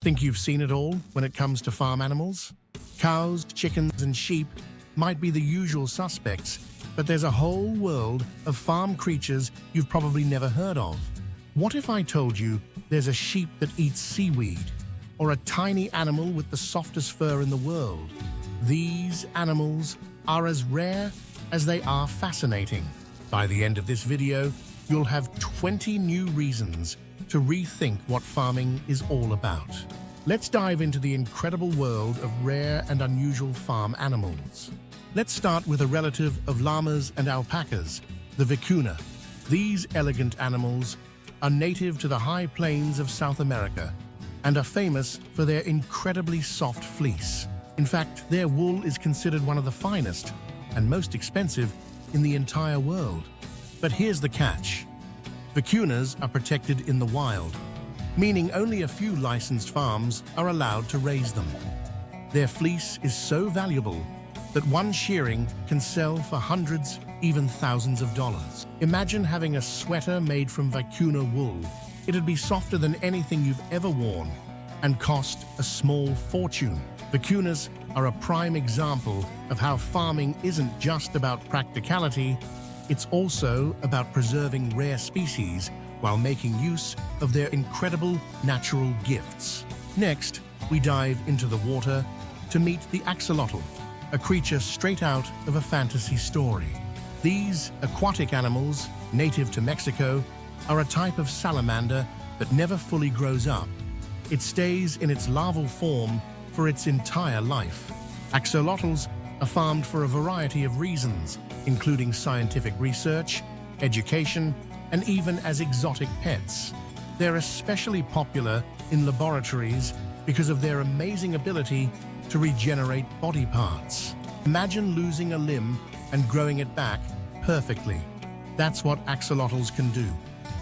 Think you've seen it all when it comes to farm animals? Cows, chickens, and sheep might be the usual suspects, but there's a whole world of farm creatures you've probably never heard of. What if I told you there's a sheep that eats seaweed, or a tiny animal with the softest fur in the world? These animals are as rare as they are fascinating. By the end of this video, you'll have 20 new reasons to rethink what farming is all about. Let's dive into the incredible world of rare and unusual farm animals. Let's start with a relative of llamas and alpacas, the vicuna. These elegant animals are native to the high plains of South America and are famous for their incredibly soft fleece. In fact, their wool is considered one of the finest and most expensive in the entire world. But here's the catch. Vicunas are protected in the wild, meaning only a few licensed farms are allowed to raise them. Their fleece is so valuable that one shearing can sell for hundreds, even thousands of dollars. Imagine having a sweater made from vicuna wool. It'd be softer than anything you've ever worn and cost a small fortune. Vicunas are a prime example of how farming isn't just about practicality, it's also about preserving rare species while making use of their incredible natural gifts. Next, we dive into the water to meet the axolotl, a creature straight out of a fantasy story. These aquatic animals, native to Mexico, are a type of salamander that never fully grows up. It stays in its larval form for its entire life. Axolotls are farmed for a variety of reasons, including scientific research, education, and even as exotic pets. They're especially popular in laboratories because of their amazing ability to regenerate body parts. Imagine losing a limb and growing it back perfectly. That's what axolotls can do.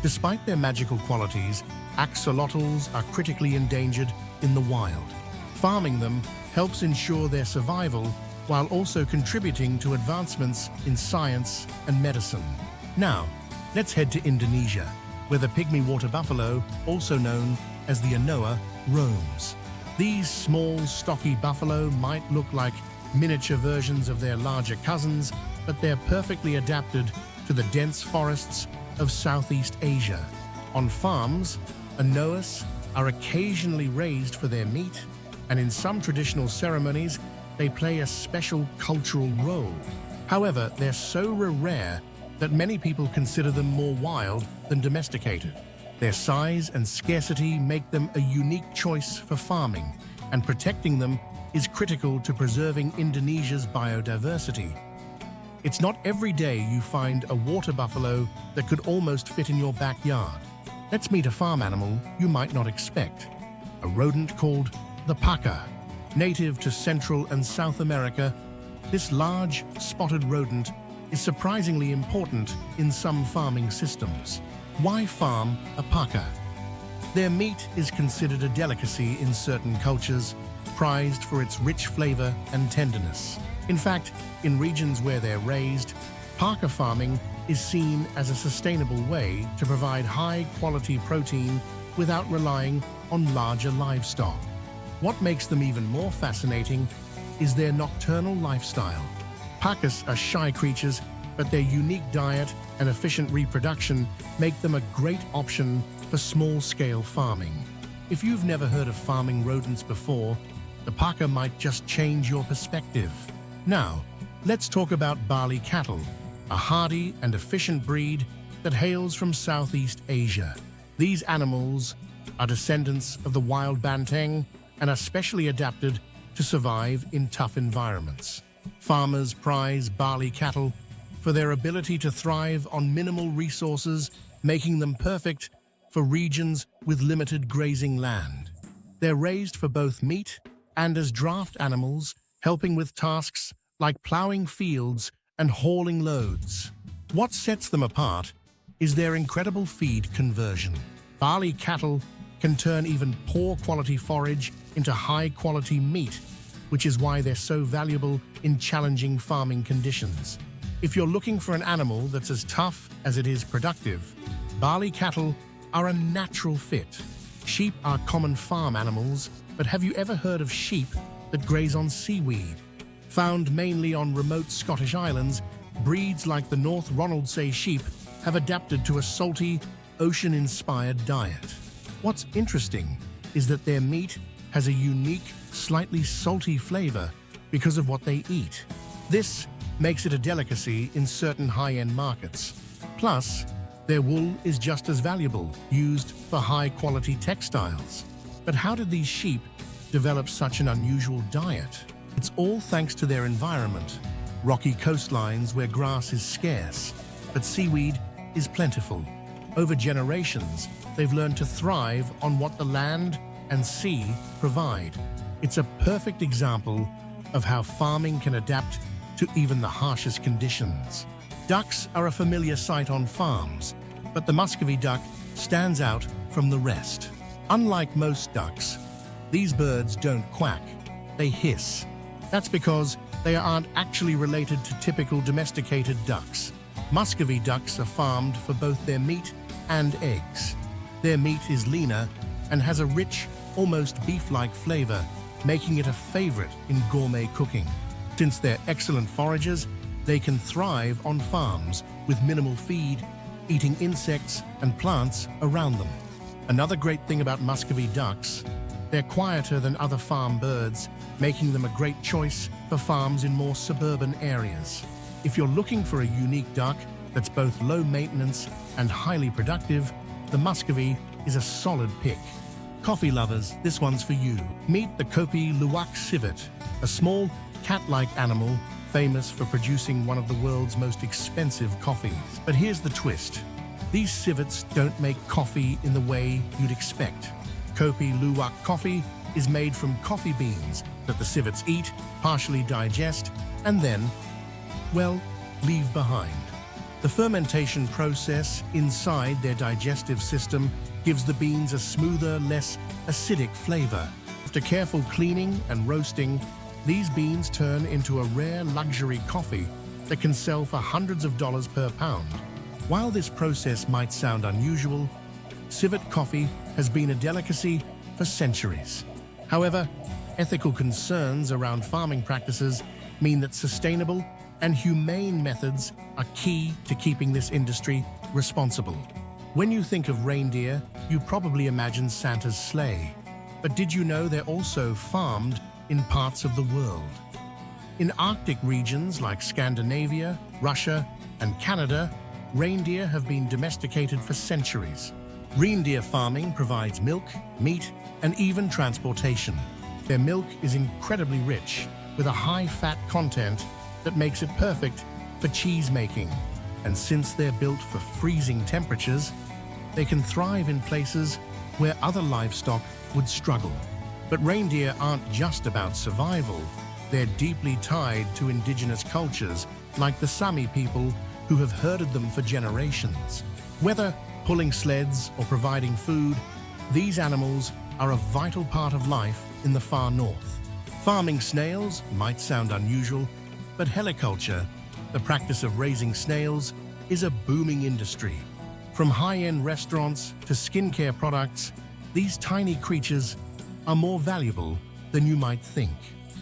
Despite their magical qualities, axolotls are critically endangered in the wild. Farming them helps ensure their survival while also contributing to advancements in science and medicine. Now, let's head to Indonesia, where the pygmy water buffalo, also known as the anoa, roams. These small, stocky buffalo might look like miniature versions of their larger cousins, but they're perfectly adapted to the dense forests of Southeast Asia. On farms, anoas are occasionally raised for their meat, and in some traditional ceremonies, they play a special cultural role. However, they're so rare that many people consider them more wild than domesticated. Their size and scarcity make them a unique choice for farming, and protecting them is critical to preserving Indonesia's biodiversity. It's not every day you find a water buffalo that could almost fit in your backyard. Let's meet a farm animal you might not expect, a rodent called the paca. Native to Central and South America, this large, spotted rodent is surprisingly important in some farming systems. Why farm a paca? Their meat is considered a delicacy in certain cultures, prized for its rich flavor and tenderness. In fact, in regions where they're raised, paca farming is seen as a sustainable way to provide high-quality protein without relying on larger livestock. What makes them even more fascinating is their nocturnal lifestyle. Pacas are shy creatures, but their unique diet and efficient reproduction make them a great option for small-scale farming. If you've never heard of farming rodents before, the paca might just change your perspective. Now, let's talk about Bali cattle, a hardy and efficient breed that hails from Southeast Asia. These animals are descendants of the wild banteng and are specially adapted to survive in tough environments. Farmers prize Bali cattle for their ability to thrive on minimal resources, making them perfect for regions with limited grazing land. They're raised for both meat and as draft animals, helping with tasks like plowing fields and hauling loads. What sets them apart is their incredible feed conversion. Bali cattle can turn even poor quality forage into high quality meat, which is why they're so valuable in challenging farming conditions. If you're looking for an animal that's as tough as it is productive, Bali cattle are a natural fit. Sheep are common farm animals, but have you ever heard of sheep that graze on seaweed? Found mainly on remote Scottish islands, breeds like the North Ronaldsay sheep have adapted to a salty, ocean-inspired diet. What's interesting is that their meat has a unique, slightly salty flavor because of what they eat. This makes it a delicacy in certain high-end markets. Plus, their wool is just as valuable, used for high-quality textiles. But how did these sheep develop such an unusual diet? It's all thanks to their environment. Rocky coastlines where grass is scarce, but seaweed is plentiful. Over generations, they've learned to thrive on what the land and sea provide. It's a perfect example of how farming can adapt to even the harshest conditions. Ducks are a familiar sight on farms, but the Muscovy duck stands out from the rest. Unlike most ducks, these birds don't quack, they hiss. That's because they aren't actually related to typical domesticated ducks. Muscovy ducks are farmed for both their meat and eggs. Their meat is leaner and has a rich, almost beef-like flavor, making it a favorite in gourmet cooking. Since they're excellent foragers, they can thrive on farms with minimal feed, eating insects and plants around them. Another great thing about Muscovy ducks, they're quieter than other farm birds, making them a great choice for farms in more suburban areas. If you're looking for a unique duck that's both low maintenance and highly productive, the Muscovy is a solid pick. Coffee lovers, this one's for you. Meet the Kopi Luwak civet, a small cat-like animal famous for producing one of the world's most expensive coffees. But here's the twist. These civets don't make coffee in the way you'd expect. Kopi Luwak coffee is made from coffee beans that the civets eat, partially digest, and then, well, leave behind. The fermentation process inside their digestive system gives the beans a smoother, less acidic flavor. After careful cleaning and roasting, these beans turn into a rare luxury coffee that can sell for hundreds of dollars per pound. While this process might sound unusual, civet coffee has been a delicacy for centuries. However, ethical concerns around farming practices mean that sustainable and humane methods are key to keeping this industry responsible. When you think of reindeer, you probably imagine Santa's sleigh. But did you know they're also farmed in parts of the world? In Arctic regions like Scandinavia, Russia, and Canada, reindeer have been domesticated for centuries. Reindeer farming provides milk, meat, and even transportation. Their milk is incredibly rich, with a high fat content that makes it perfect for cheese making. And since they're built for freezing temperatures, they can thrive in places where other livestock would struggle. But reindeer aren't just about survival. They're deeply tied to indigenous cultures, like the Sami people who have herded them for generations. Whether pulling sleds or providing food, these animals are a vital part of life in the far north. Farming snails might sound unusual, but heliculture, the practice of raising snails, is a booming industry. From high-end restaurants to skincare products, these tiny creatures are more valuable than you might think.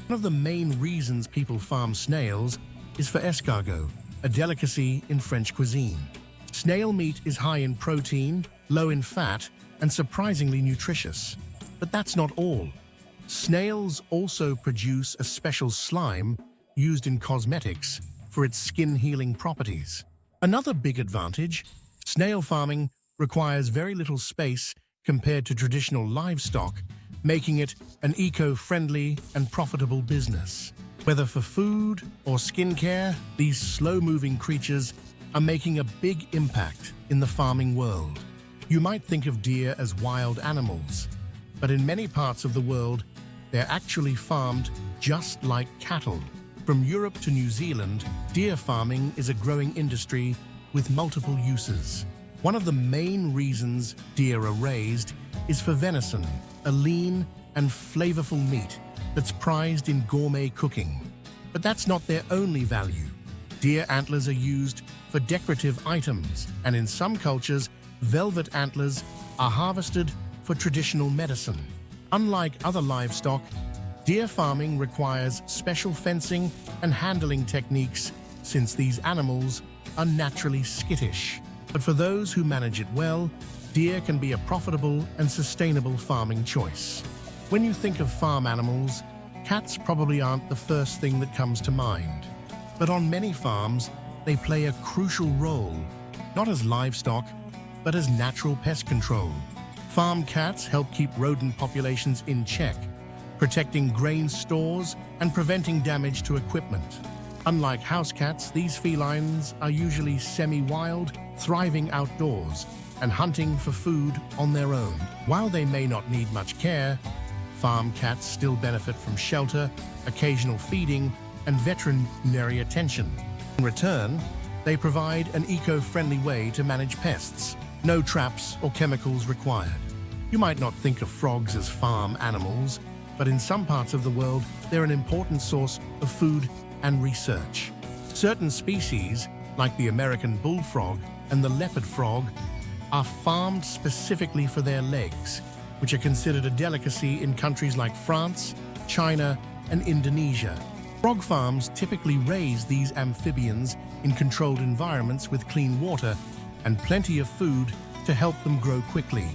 One of the main reasons people farm snails is for escargot, a delicacy in French cuisine. Snail meat is high in protein, low in fat, and surprisingly nutritious. But that's not all. Snails also produce a special slime used in cosmetics for its skin-healing properties. Another big advantage, snail farming requires very little space compared to traditional livestock, making it an eco-friendly and profitable business. Whether for food or skincare, these slow-moving creatures are making a big impact in the farming world. You might think of deer as wild animals, but in many parts of the world, they're actually farmed just like cattle. From Europe to New Zealand, deer farming is a growing industry with multiple uses. One of the main reasons deer are raised is for venison, a lean and flavorful meat that's prized in gourmet cooking. But that's not their only value. Deer antlers are used for decorative items, and in some cultures, velvet antlers are harvested for traditional medicine. Unlike other livestock, deer farming requires special fencing and handling techniques since these animals are naturally skittish. But for those who manage it well, deer can be a profitable and sustainable farming choice. When you think of farm animals, cats probably aren't the first thing that comes to mind. But on many farms, they play a crucial role, not as livestock, but as natural pest control. Farm cats help keep rodent populations in check, protecting grain stores and preventing damage to equipment. Unlike house cats, these felines are usually semi-wild, thriving outdoors and hunting for food on their own. While they may not need much care, farm cats still benefit from shelter, occasional feeding, and veterinary attention. In return, they provide an eco-friendly way to manage pests. No traps or chemicals required. You might not think of frogs as farm animals, but in some parts of the world, they're an important source of food and research. Certain species, like the American bullfrog and the leopard frog, are farmed specifically for their legs, which are considered a delicacy in countries like France, China, and Indonesia. Frog farms typically raise these amphibians in controlled environments with clean water and plenty of food to help them grow quickly.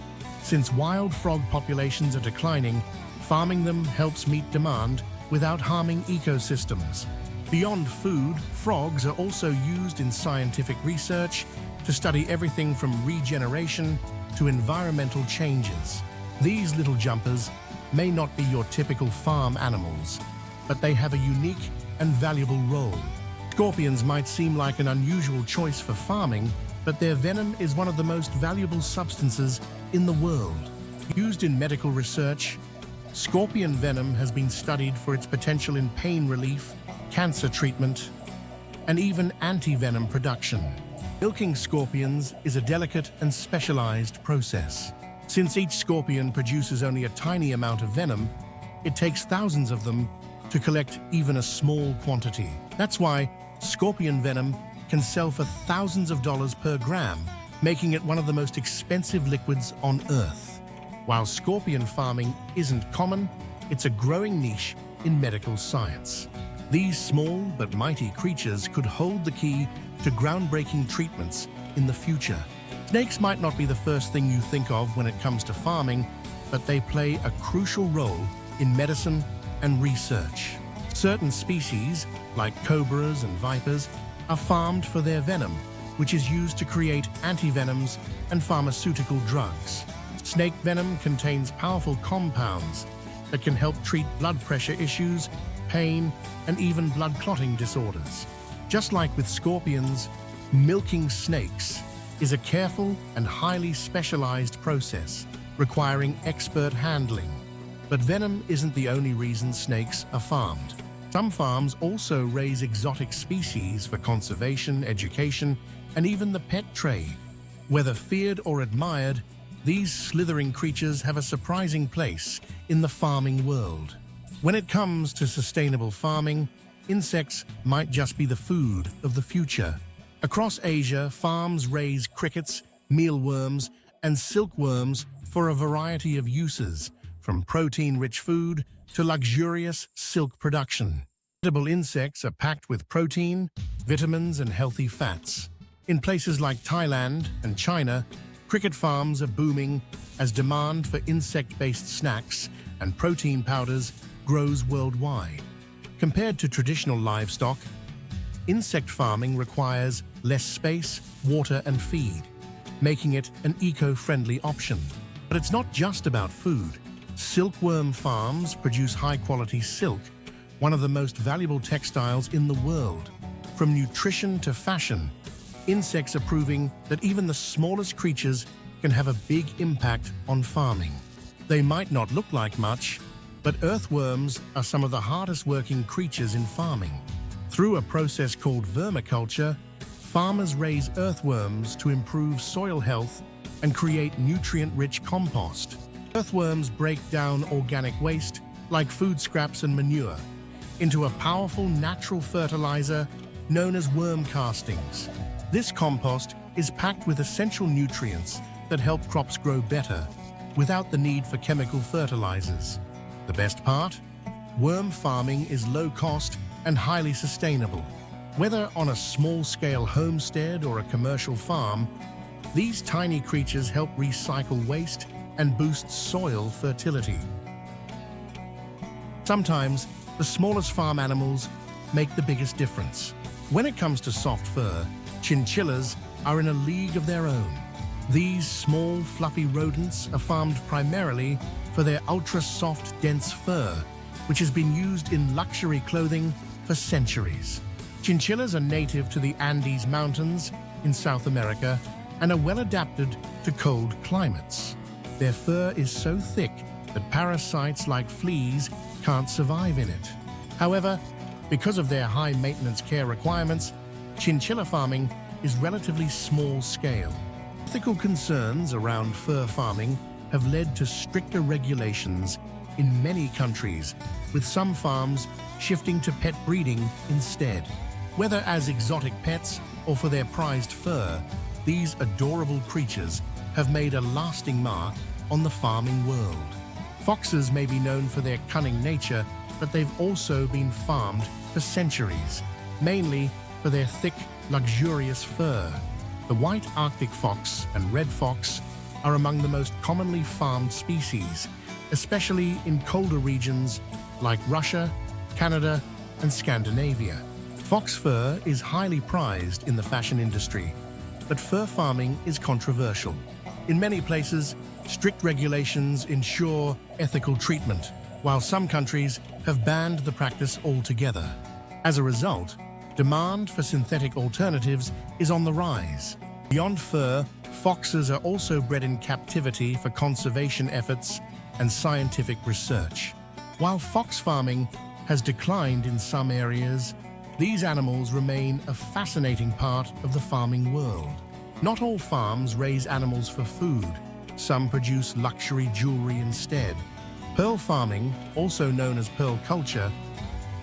Since wild frog populations are declining, farming them helps meet demand without harming ecosystems. Beyond food, frogs are also used in scientific research to study everything from regeneration to environmental changes. These little jumpers may not be your typical farm animals, but they have a unique and valuable role. Scorpions might seem like an unusual choice for farming, but their venom is one of the most valuable substances in the world. Used in medical research, scorpion venom has been studied for its potential in pain relief, cancer treatment, and even anti-venom production. Milking scorpions is a delicate and specialized process. Since each scorpion produces only a tiny amount of venom, it takes thousands of them to collect even a small quantity. That's why scorpion venom can sell for thousands of dollars per gram, making it one of the most expensive liquids on Earth. While scorpion farming isn't common, it's a growing niche in medical science. These small but mighty creatures could hold the key to groundbreaking treatments in the future. Snakes might not be the first thing you think of when it comes to farming, but they play a crucial role in medicine and research. Certain species, like cobras and vipers, are farmed for their venom, which is used to create antivenoms and pharmaceutical drugs. Snake venom contains powerful compounds that can help treat blood pressure issues, pain, and even blood clotting disorders. Just like with scorpions, milking snakes is a careful and highly specialized process requiring expert handling. But venom isn't the only reason snakes are farmed. Some farms also raise exotic species for conservation, education, and even the pet trade. Whether feared or admired, these slithering creatures have a surprising place in the farming world. When it comes to sustainable farming, insects might just be the food of the future. Across Asia, farms raise crickets, mealworms, and silkworms for a variety of uses, from protein-rich food to luxurious silk production. Edible insects are packed with protein, vitamins, and healthy fats. In places like Thailand and China, cricket farms are booming as demand for insect-based snacks and protein powders grows worldwide. Compared to traditional livestock, insect farming requires less space, water, and feed, making it an eco-friendly option. But it's not just about food. Silkworm farms produce high-quality silk, one of the most valuable textiles in the world. From nutrition to fashion, insects are proving that even the smallest creatures can have a big impact on farming. They might not look like much, but earthworms are some of the hardest working creatures in farming. Through a process called vermiculture, farmers raise earthworms to improve soil health and create nutrient-rich compost. Earthworms break down organic waste, like food scraps and manure, into a powerful natural fertilizer known as worm castings. This compost is packed with essential nutrients that help crops grow better, without the need for chemical fertilizers. The best part? Worm farming is low cost and highly sustainable. Whether on a small-scale homestead or a commercial farm, these tiny creatures help recycle waste and boost soil fertility. Sometimes, the smallest farm animals make the biggest difference. When it comes to soft fur, chinchillas are in a league of their own. These small, fluffy rodents are farmed primarily for their ultra-soft, dense fur, which has been used in luxury clothing for centuries. Chinchillas are native to the Andes Mountains in South America and are well adapted to cold climates. Their fur is so thick that parasites like fleas can't survive in it. However, because of their high maintenance care requirements, chinchilla farming is relatively small scale. Ethical concerns around fur farming have led to stricter regulations in many countries, with some farms shifting to pet breeding instead. Whether as exotic pets or for their prized fur, these adorable creatures have made a lasting mark on the farming world. Foxes may be known for their cunning nature, but they've also been farmed for centuries, mainly for their thick, luxurious fur. The white Arctic fox and red fox are among the most commonly farmed species, especially in colder regions like Russia, Canada, and Scandinavia. Fox fur is highly prized in the fashion industry, but fur farming is controversial. In many places, strict regulations ensure ethical treatment, while some countries have banned the practice altogether. As a result, demand for synthetic alternatives is on the rise. Beyond fur, foxes are also bred in captivity for conservation efforts and scientific research. While fox farming has declined in some areas, these animals remain a fascinating part of the farming world. Not all farms raise animals for food. Some produce luxury jewelry instead. Pearl farming, also known as pearl culture,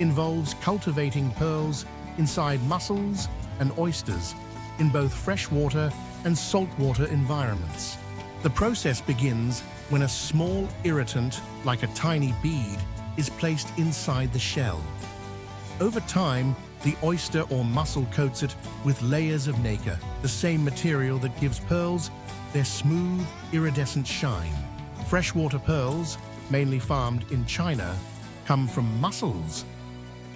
involves cultivating pearls inside mussels and oysters in both freshwater and saltwater environments. The process begins when a small irritant, like a tiny bead, is placed inside the shell. Over time, the oyster or mussel coats it with layers of nacre, the same material that gives pearls their smooth, iridescent shine. Freshwater pearls, mainly farmed in China, come from mussels,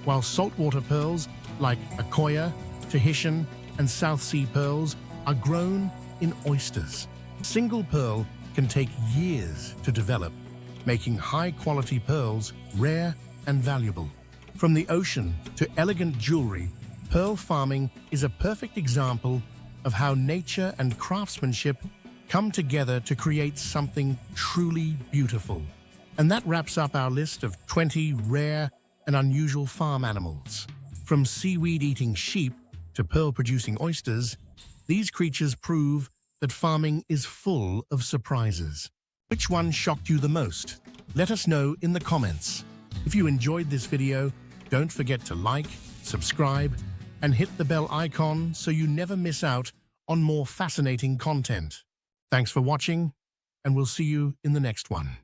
while saltwater pearls like Akoya, Tahitian, and South Sea pearls are grown in oysters. A single pearl can take years to develop, making high-quality pearls rare and valuable. From the ocean to elegant jewelry, pearl farming is a perfect example of how nature and craftsmanship come together to create something truly beautiful. And that wraps up our list of 20 rare and unusual farm animals. From seaweed-eating sheep to pearl-producing oysters, these creatures prove that farming is full of surprises. Which one shocked you the most? Let us know in the comments. If you enjoyed this video, don't forget to like, subscribe, and hit the bell icon so you never miss out on more fascinating content. Thanks for watching, and we'll see you in the next one.